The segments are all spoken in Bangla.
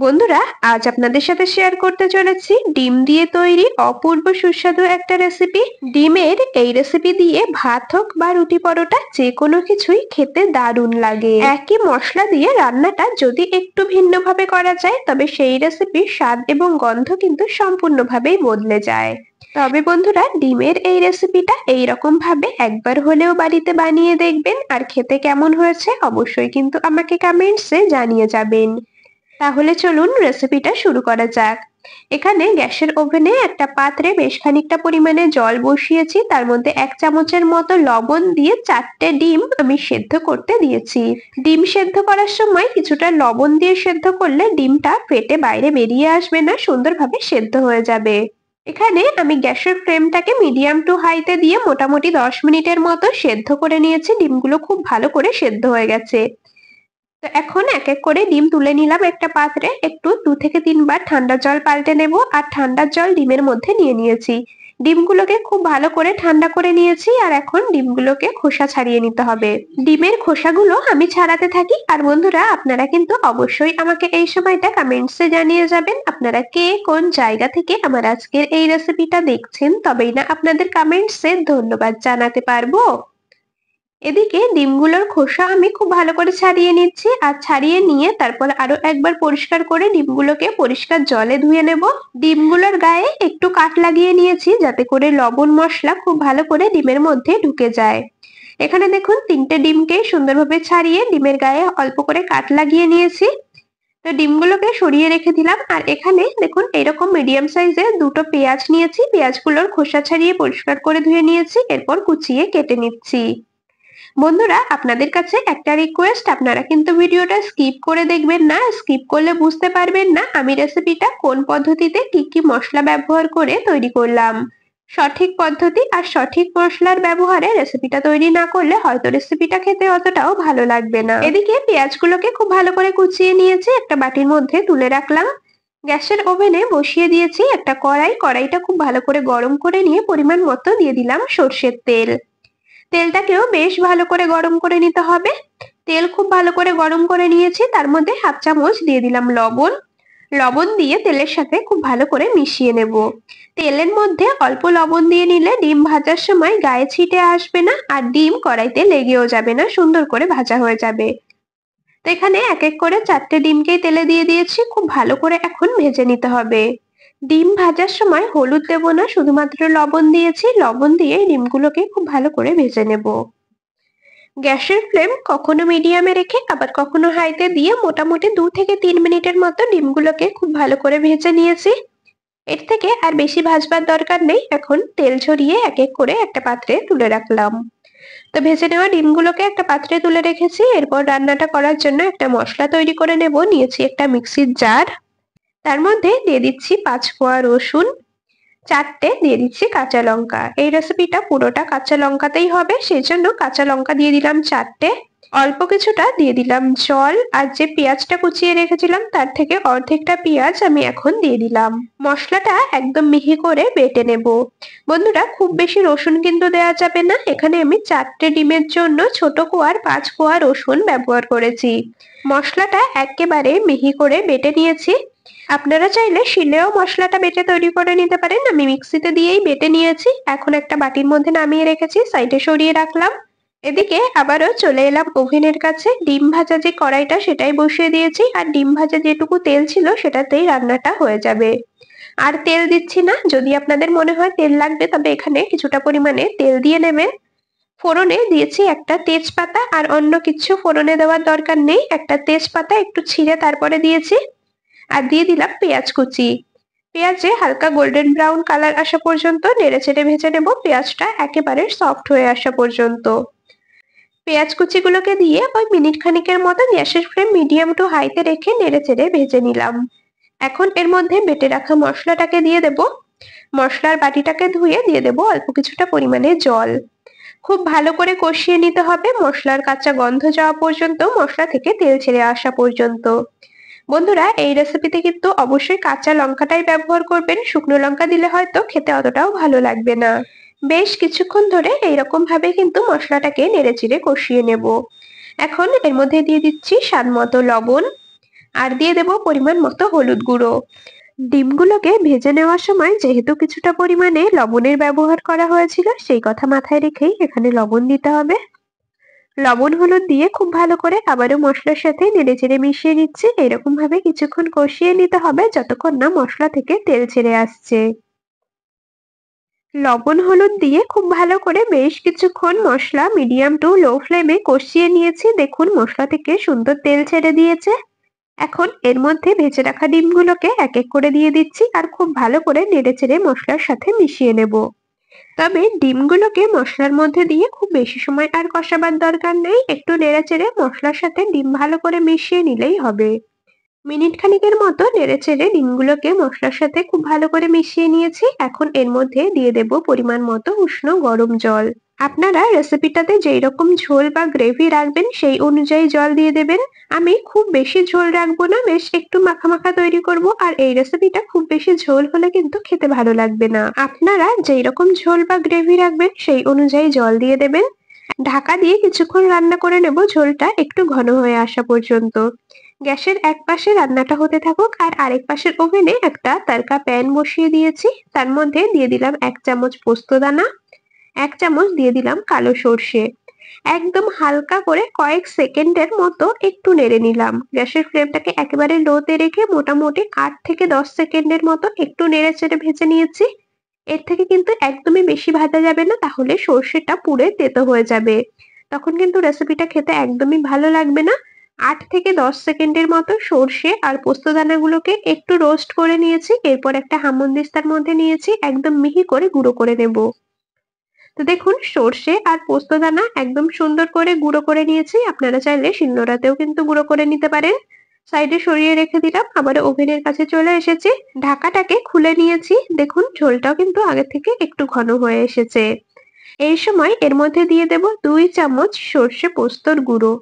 বন্ধুরা, আজ আপনাদের সাথে শেয়ার করতে চলেছি ডিম দিয়ে তৈরি অপূর্ব সুস্বাদু একটা রেসিপি। ডিমের এই রেসিপি দিয়ে ভাত হোক বা রুটি পরোটা যে কোনো কিছুই খেতে দারুণ লাগে। একই মশলা দিয়ে রান্নাটা যদি একটু ভিন্নভাবে করা যায় তবে সেই রেসিপির স্বাদ এবং গন্ধ কিন্তু সম্পূর্ণভাবেই বদলে যায়। তবে বন্ধুরা, ডিমের এই রেসিপিটা এইরকম ভাবে একবার হলেও বাড়িতে বানিয়ে দেখবেন, আর খেতে কেমন হয়েছে অবশ্যই কিন্তু আমাকে কমেন্টসে জানিয়ে যাবেন। তাহলে চলুন রেসিপিটা শুরু করা যাক। এখানে গ্যাসের ওভেনে একটা পাত্রে বেশ খানিকটা পরিমাণে জল বসিয়েছি, তার মধ্যে 1 চামচের মতো লবণ দিয়ে 4টে ডিম আমি সেদ্ধ করতে দিয়েছি। ডিম সেদ্ধ করার সময় কিছুটা লবণ দিয়ে সেদ্ধ করলে ডিমটা ফেটে বাইরে বেরিয়ে আসবে না, সুন্দরভাবে সেদ্ধ হয়ে যাবে। এখানে আমি গ্যাসের ফ্লেমটাকে মিডিয়াম টু হাইতে দিয়ে মোটামুটি 10 মিনিটের মতো সেদ্ধ করে নিয়েছি। ডিমগুলো খুব ভালো করে সেদ্ধ হয়ে গেছে। তো এখন এক এক করে ডিম তুলে নিলাম একটা পাত্রে। একটু 2 থেকে 3 বার ঠান্ডা জল পাল্টে নেব, আর ঠান্ডা জল ডিমের মধ্যে নিয়ে নিয়েছি। ডিমগুলোকে খুব ভালো করে ঠান্ডা করে নিয়েছি, আর এখন ডিমগুলোকে খোসা ছাড়িয়ে নিতে হবে। ডিমের খোসাগুলো আমি ছাড়াতে থাকি। আর বন্ধুরা, আপনারা কিন্তু অবশ্যই আমাকে এই সময়টা কমেন্টসে জানিয়ে যাবেন আপনারা কে কোন জায়গা থেকে আমার আজকের এই রেসিপিটা দেখছেন, তবেই না আপনাদের কমেন্টসে ধন্যবাদ জানাতে পারবো। এদিকে ডিমগুলোর খোসা আমি খুব ভালো করে ছাড়িয়ে নিচ্ছি, আর ছাড়িয়ে নিয়ে তারপর আরো একবার পরিষ্কার করে ডিমগুলোকে পরিষ্কার জলে ধুয়ে নেব। ডিমগুলোর গায়ে একটু কাট লাগিয়ে নিয়েছি যাতে করে লবণ মশলা খুব ভালো করে ডিমের মধ্যে ঢুকে যায়। এখানে দেখুন 3টে ডিমকে সুন্দরভাবে ছাড়িয়ে ডিমের গায়ে অল্প করে কাট লাগিয়ে নিয়েছি। তো ডিমগুলোকে সরিয়ে রেখে দিলাম, আর এখানে দেখুন এরকম মিডিয়াম সাইজের 2টো পেঁয়াজ নিয়েছি। পেঁয়াজগুলোর খোসা ছাড়িয়ে পরিষ্কার করে ধুয়ে নিয়েছি, এরপর কুচিয়ে কেটে নিচ্ছি। বন্ধুরা, আপনাদের কাছে একটা রিকোয়েস্ট, আপনারা কিন্তু ভিডিওটা স্কিপ করে দেখবেন না। স্কিপ করলে বুঝতে পারবেন না আমি রেসিপিটা কোন পদ্ধতিতে কি কি মশলা ব্যবহার করে তৈরি করলাম। সঠিক পদ্ধতি আর সঠিক মশলার ব্যবহারে রেসিপিটা তৈরি না করলে হয়তো রেসিপিটা খেতে অতটাও ভালো লাগবে না। এদিকে পেঁয়াজগুলোকে খুব ভালো করে কুচিয়ে নিয়েছি, একটা বাটির মধ্যে তুলে রাখলাম। গ্যাসের ওভেনে বসিয়ে দিয়েছি একটা কড়াই। কড়াইটা খুব ভালো করে গরম করে নিয়ে পরিমাণ মতো দিয়ে দিলাম সর্ষের তেল। তেলটাকেও বেশ ভালো করে গরম করে নিতে হবে। তেল খুব ভালো করে গরম করে নিয়েছি, তার মধ্যে 1/2 চামচ দিয়ে দিলাম লবণ। লবণ দিয়ে তেলের সাথে খুব ভালো করে মিশিয়ে নেব। তেলের মধ্যে অল্প লবণ দিয়ে নিলে ডিম ভাজার সময় গায়ে ছিটে আসবে না, আর ডিম কড়াইতে লেগেও যাবে না, সুন্দর করে ভাজা হয়ে যাবে। তো এখানে এক এক করে 4টে ডিমকেই তেলে দিয়ে দিয়েছি, খুব ভালো করে এখন ভেজে নিতে হবে। ডিম ভাজার সময় হলুদ দেব না, শুধুমাত্র লবণ দিয়েছি। লবণ দিয়ে ডিমগুলোকে খুব ভালো করে ভেজে নেব। গ্যাসের ফ্লেম কখনো মিডিয়ামে রেখে আবার কখনো হাইতে দিয়ে মোটামুটি 2 থেকে 3 মিনিটের মতো ডিমগুলোকে খুব ভালো করে ভেজে নিয়েছি। এর থেকে আর বেশি ভাজবার দরকার নেই। এখন তেল ঝরিয়ে এক এক করে একটা পাত্রে তুলে রাখলাম। তো ভেজে নেওয়া ডিমগুলোকে একটা পাত্রে তুলে রেখেছি। এরপর রান্নাটা করার জন্য একটা মশলা তৈরি করে নেব। নিয়েছি একটা মিক্সির জার, তার মধ্যে দিয়ে দিচ্ছি 5 কোয়া রসুন, 4টে দিয়ে দিচ্ছি কাঁচা লঙ্কা। এই রেসিপিটা পুরোটা কাঁচা লঙ্কাতেই হবে, সেই জন্য কাঁচা লঙ্কা দিয়ে দিলাম 4টে। অল্প কিছুটা দিয়ে দিলাম জল, আর যে পেঁয়াজটা কুচিয়ে রেখেছিলাম তার থেকে অর্ধেকটা পেঁয়াজ আমি এখন দিয়ে দিলাম। মশলাটা একদম মিহি করে বেটে নেব। বন্ধুরা, খুব বেশি রসুন কিন্তু দেওয়া যাবে না। এখানে আমি 4টে ডিমের জন্য ছোট কোয়ার 5 কোয়া রসুন ব্যবহার করেছি। মশলাটা একেবারে মিহি করে বেটে নিয়েছি। আপনারা চাইলে শিলেও মশলাটা বেটে তৈরি করে নিতে পারেন। আমি মিক্সিতে দিয়েই বেটে নিয়েছি। এখন একটা বাটির মধ্যে নামিয়ে রেখেছি, সাইডে সরিয়ে রাখলাম। এদিকে আবারও চলে এলাম ওভেনের কাছে। ডিম ভাজা যে কড়াইটা সেটাই বসিয়ে দিয়েছি, আর ডিম ভাজা যেটুকু তেল ছিল সেটাতেই রান্নাটা হয়ে যাবে। আর তেল দিচ্ছি না। যদি আপনাদের মনে হয় তেল লাগবে তবে এখানে কিছুটা পরিমাণে তেল দিয়ে নেবেন। ফোড়নে দিয়েছি একটা তেজপাতা, আর অন্য কিছু ফোড়নে দেওয়ার দরকার নেই। একটা তেজপাতা একটু ছিঁড়ে তারপরে দিয়েছি, আর দিয়ে দিলাম পেঁয়াজ কুচি। পেঁয়াজে হালকা গোল্ডেন ব্রাউন কালার আসা পর্যন্ত নেড়েচেড়ে ভেজে নেব, পেঁয়াজটা একেবারে সফট হয়ে আসা পর্যন্ত। পেঁয়াজ কুচিগুলোকে দিয়ে ওই মিনিট খানিকের মতো গ্যাসের ফ্লেম মিডিয়াম টু হাইতে রেখে নেড়েচেড়ে ভেজে নিলাম। এখন এর মধ্যে বেটে রাখা মশলাটাকে দিয়ে দেব। মশলার বাটিটাকে ধুয়ে দিয়ে দেব অল্প কিছুটা পরিমাণে জল। খুব ভালো করে কষিয়ে নিতে হবে মশলার কাঁচা গন্ধ যাওয়া পর্যন্ত, মশলা থেকে তেল ছেড়ে আসা পর্যন্ত। বন্ধুরা, এই রেসিপিতে কিন্তু অবশ্যই কাঁচা লঙ্কাটাই ব্যবহার করবেন। শুকনো লঙ্কা দিলে হয়তো খেতে অতটাও ভালো লাগবে না। বেশ কিছুক্ষণ ধরে এইরকম ভাবে কিন্তু মশলাটাকে নেড়েচেড়ে কষিয়ে নেব। এখন এর মধ্যে দিয়ে দিচ্ছি স্বাদ মতো লবণ, আর দিয়ে দেব পরিমাণ মতো হলুদ গুঁড়ো। ডিমগুলোকে ভেজে নেওয়ার সময় যেহেতু কিছুটা পরিমাণে লবণের ব্যবহার করা হয়েছিল, সেই কথা মাথায় রেখেই এখানে লবণ দিতে হবে। লবণ হলুদ দিয়ে খুব ভালো করে আবারও মশলার সাথে নেড়েচেড়ে মিশিয়ে নিচ্ছি। এরকম ভাবে কিছুক্ষণ কষিয়ে নিতে হবে যতক্ষণ না মশলা থেকে তেল ছেড়ে আসছে। লবণ হলুদ দিয়ে খুব ভালো করে বেশ কিছুক্ষণ মশলা মিডিয়াম টু লো ফ্লেমে কষিয়ে নিয়েছি। দেখুন মশলা থেকে সুন্দর তেল ছেড়ে দিয়েছে। এখন এর মধ্যে ভেজে রাখা ডিমগুলোকে এক এক করে দিয়ে দিচ্ছি আর খুব ভালো করে নেড়েচেড়ে মশলার সাথে মিশিয়ে নেব। তবে ডিমগুলোকে মশলার মধ্যে দিয়ে খুব বেশি সময় আর কষাবার দরকার নেই, একটু নেড়েচেড়ে মশলার সাথে ডিম ভালো করে মিশিয়ে নিলেই হবে। মিনিট খানিকের মতো নেড়েচেড়ে ডিমগুলোকে মশলার সাথে খুব ভালো করে মিশিয়ে নিয়েছি। এখন এর মধ্যে দিয়ে দেব পরিমাণ মতো উষ্ণ গরম জল। আপনারা রেসিপিটাতে যেই রকম ঝোল বা গ্রেভি রাখবেন সেই অনুযায়ী জল দিয়ে দেবেন। আমি খুব বেশি ঝোল রাখবো না, বেশ একটু মাখা মাখা তৈরি করব। আর এই রেসিপিটা খুব বেশি ঝোল হলে কিন্তু খেতে ভালো লাগবে না। আপনারা যেই রকম ঝোল বা গ্রেভি রাখবেন সেই অনুযায়ী জল দিয়ে দেবেন। ঢাকা দিয়ে কিছুক্ষণ রান্না করে নেব ঝোলটা একটু ঘন হয়ে আসা পর্যন্ত। গ্যাসের এক পাশে রান্নাটা হতে থাকুক আর আরেক পাশের ওভেনে একটা তারকা প্যান বসিয়ে দিয়েছি। তার মধ্যে দিয়ে দিলাম 1 চামচ পোস্ত দানা, 1 চামচ দিয়ে দিলাম কালো সর্ষে। একদম হালকা করে কয়েক সেকেন্ডের মতো একটু নেড়ে নিলাম। গ্যাসের ফ্লেমটাকে একেবারে লোতে রেখে মোটামুটি 8 থেকে 10 সেকেন্ডের মতো একটু নেড়ে চেড়ে ভেজে নিয়েছি। এর থেকে কিন্তু একদমই বেশি ভাজা যাবে না, তাহলে সর্ষেটা পুড়ে তেতো হয়ে যাবে। তখন কিন্তু রেসিপিটা খেতে একদমই ভালো লাগবে না। 8 থেকে 10 সেকেন্ডের মতো সর্ষে আর পোস্ত দানাগুলোকে একটু রোস্ট করে নিয়েছি। এরপর একটা হামানদিস্তার মধ্যে নিয়েছি, একদম মিহি করে গুঁড়ো করে নেব। তো দেখুন সর্ষে আর পোস্ত দানা একদম সুন্দর করে গুঁড়ো করে নিয়েছি। আপনারা চাইলে শিলনোড়াতেও কিন্তু গুঁড়ো করে নিতে পারেন। সাইডে সরিয়ে রেখে দিলাম, আবার ওভেনের কাছে চলে এসেছি। ঢাকাটাকে খুলে নিয়েছি। দেখুন ঝোলটাও কিন্তু আগে থেকে একটু ঘন হয়ে এসেছে। এই সময় এর মধ্যে দিয়ে দেব 2 চামচ সর্ষে পোস্তর গুঁড়ো।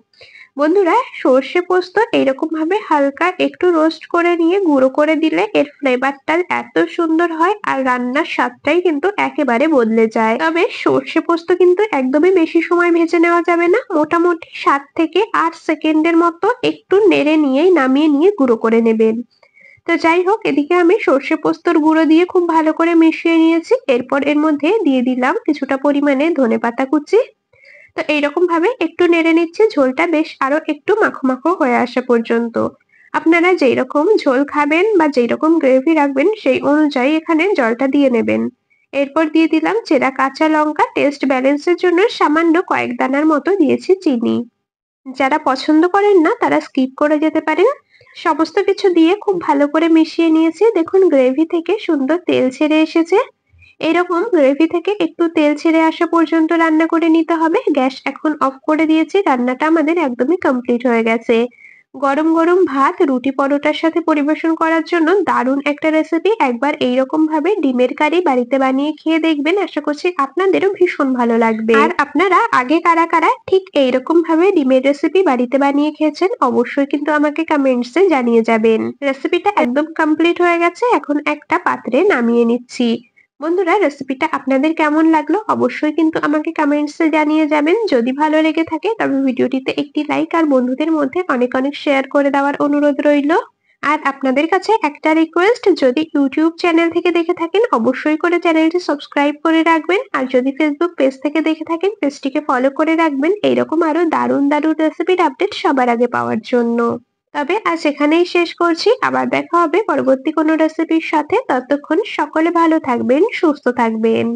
বন্ধুরা সর্ষে পোস্ত এইরকম ভাবে হালকা একটু রোস্ট করে নিয়ে গুঁড়ো করে দিলে এর ফ্লেভারটা এত সুন্দর হয় আর রান্নার স্বাদটাই কিন্তু একেবারে বদলে যায়। তবে সর্ষে পোস্ত কিন্তু একদমই বেশি সময় ভেজে নেওয়া যাবে না, মোটামুটি 7 থেকে 8 সেকেন্ডের মতো একটু নেড়ে নিয়েই নামিয়ে নিয়ে গুঁড়ো করে নেবেন। তো যাই হোক, এদিকে আমি সর্ষে পোস্তর গুঁড়ো দিয়ে খুব ভালো করে মিশিয়ে নিয়েছি। এরপর এর মধ্যে দিয়ে দিলাম কিছুটা পরিমাণে ধনেপাতা কুচি। তো এইরকম ভাবে একটু নেড়ে নিচ্ছি ঝোলটা বেশ আরো একটু মাখো মাখো হয়ে আসা পর্যন্ত। আপনারা যেই রকম ঝোল খাবেন বা যেই রকম গ্রেভি রাখবেন সেই অনুযায়ী এখানে জলটা দিয়ে নেবেন। এরপর দিয়ে দিলাম চেরা কাঁচা লঙ্কা, টেস্ট ব্যালেন্সের জন্য সামান্য কয়েক দানার মতো দিয়েছি চিনি। যারা পছন্দ করেন না তারা স্কিপ করে যেতে পারেন। সমস্ত কিছু দিয়ে খুব ভালো করে মিশিয়ে নিয়েছি। দেখুন গ্রেভি থেকে সুন্দর তেল ছেড়ে এসেছে। এরকম গ্রেভি থেকে একটু তেল ছেড়ে আসা পর্যন্ত রান্না করে নিতে হবে। গ্যাস এখন অফ করে দিয়েছি। রান্নাটা আমাদের একদমই কমপ্লিট হয়ে গেছে। গরম গরম ভাত, রুটি, পরোটার সাথে পরিবেশন করার জন্য দারুণ একটা রেসিপি। একবার এইরকম ভাবে ডিমের কারি বাড়িতে বানিয়ে খেয়ে দেখবেন, আশা করছি আপনাদেরও ভীষণ ভালো লাগবে। আর আপনারা আগে কারা কারা ঠিক এইরকম ভাবে ডিমের রেসিপি বাড়িতে বানিয়ে খেয়েছেন অবশ্যই কিন্তু আমাকে কমেন্টসে জানিয়ে যাবেন। রেসিপিটা একদম কমপ্লিট হয়ে গেছে, এখন একটা পাত্রে নামিয়ে নিচ্ছি। বন্ধুরা রেসিপিটা আপনাদের কেমন লাগলো অবশ্যই কিন্তু আমাকে কমেন্টসে জানিয়ে যাবেন। যদি ভালো লেগে থাকে তবে ভিডিওটিতে একটি লাইক আর বন্ধুদের মধ্যে অনেক অনেক শেয়ার করে দেওয়ার অনুরোধ রইল। আর আপনাদের কাছে একটা রিকোয়েস্ট, যদি ইউটিউব চ্যানেল থেকে দেখে থাকেন অবশ্যই করে চ্যানেলটি সাবস্ক্রাইব করে রাখবেন। আর যদি ফেসবুক পেজ থেকে দেখে থাকেন পেজটিকে ফলো করে রাখবেন, এইরকম আরো দারুণ দারুণ রেসিপির আপডেট সবার আগে পাওয়ার জন্য। তবে আজ এখানেই শেষ করছি, আবার দেখা হবে পরবর্তী কোনো রেসিপির সাথে। ততক্ষণ সকলে ভালো থাকবেন, সুস্থ থাকবেন।